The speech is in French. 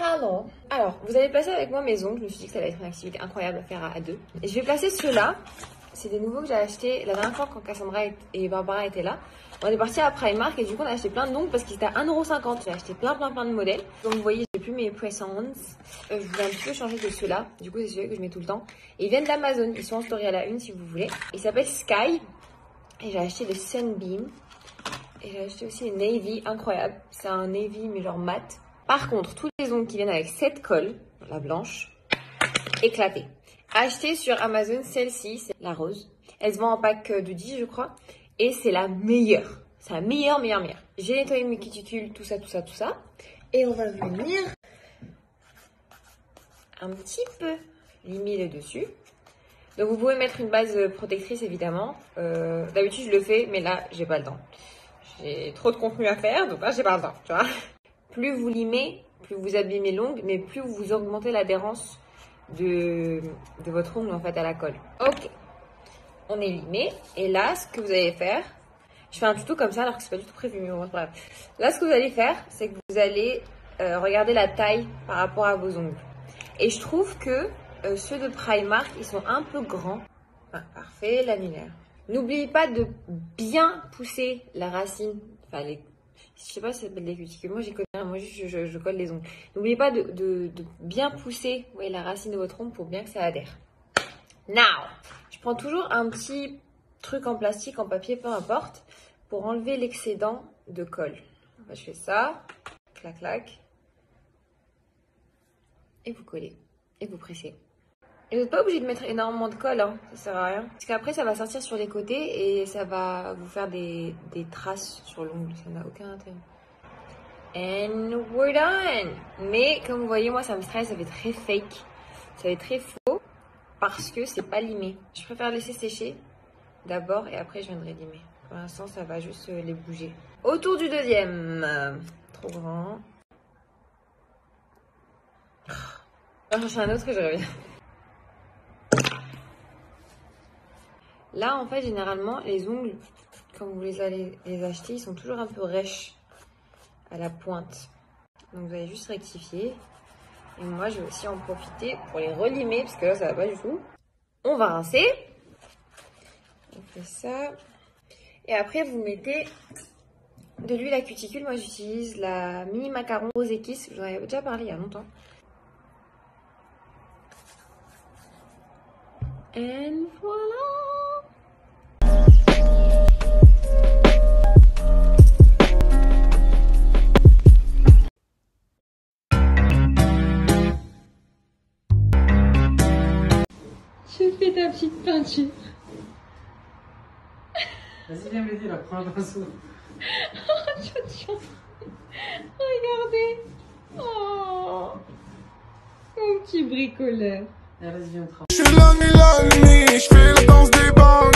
Alors, vous allez placer avec moi mes ongles. Je me suis dit que ça allait être une activité incroyable à faire à deux. Et je vais placer ceux-là. C'est des nouveaux que j'ai achetés la dernière fois quand Cassandra et Barbara étaient là. On est parti à Primark et du coup on a acheté plein d'ongles parce qu'ils étaient à 1,50 €. J'ai acheté plein de modèles. Comme vous voyez, j'ai plus mes press-ons. Je voulais un petit peu changer de ceux-là. Du coup, c'est ceux que je mets tout le temps. Et ils viennent d'Amazon. Ils sont en story à la une si vous voulez. Ils s'appellent Sky. Et j'ai acheté le Sunbeam. Et j'ai acheté aussi les Navy. Incroyable. C'est un Navy mais genre mat. Par contre, tous les ongles qui viennent avec cette colle, la blanche, éclatée. Acheté sur Amazon, celle-ci, c'est la rose. Elle se vend en pack de 10, je crois. Et c'est la meilleure. C'est la meilleure. J'ai nettoyé mes cuticules, tout ça. Et on va venir un petit peu limer le dessus. Donc vous pouvez mettre une base protectrice, évidemment. D'habitude, je le fais, mais là, j'ai pas le temps. J'ai trop de contenu à faire, donc là, j'ai pas le temps, tu vois. Plus vous limez, plus vous abîmez l'ongle, mais plus vous augmentez l'adhérence de votre ongle en fait à la colle. Ok, on est limé. Et là, ce que vous allez faire, je fais un tuto comme ça alors que c'est pas du tout prévu, mais bon, bref. Là, ce que vous allez faire, c'est que vous allez regarder la taille par rapport à vos ongles. Et je trouve que ceux de Primark, ils sont un peu grands. Ah, parfait, l'annulaire. N'oubliez pas de bien pousser la racine, enfin je sais pas si ça s'appelle des cuticules, moi j'y connais rien, moi je colle les ongles. N'oubliez pas de bien pousser la racine de votre ongle pour bien que ça adhère. Now, je prends toujours un petit truc en plastique, en papier, peu importe, pour enlever l'excédent de colle. Je fais ça, clac clac, et vous collez, et vous pressez. Et vous n'êtes pas obligé de mettre énormément de colle, hein, ça sert à rien. Parce qu'après ça va sortir sur les côtés et ça va vous faire des traces sur l'ongle, ça n'a aucun intérêt. And we're done. Mais comme vous voyez, moi ça me stresse, ça fait très fake, ça fait très faux parce que c'est pas limé. Je préfère laisser sécher d'abord et après je viendrai limer. Pour l'instant ça va juste les bouger. Autour du deuxième, trop grand. On va chercher un autre et je reviens. Là, en fait, généralement, les ongles, quand vous les allez les acheter, ils sont toujours un peu rêches à la pointe. Donc, vous allez juste rectifier. Et moi, je vais aussi en profiter pour les relimer, parce que là, ça va pas du tout. On va rincer. On fait ça. Et après, vous mettez de l'huile à cuticule. Moi, j'utilise la mini macaron Rose Kiss. J'en avais déjà parlé il y a longtemps. Et voilà! Je fais ta petite peinture. Vas-y, viens m'aider là, prends un pinceau. Oh, regardez. Oh, mon petit bricoleur. Allez, vas-y, viens, on travaille. Je suis la nuit, je fais la danse des bars.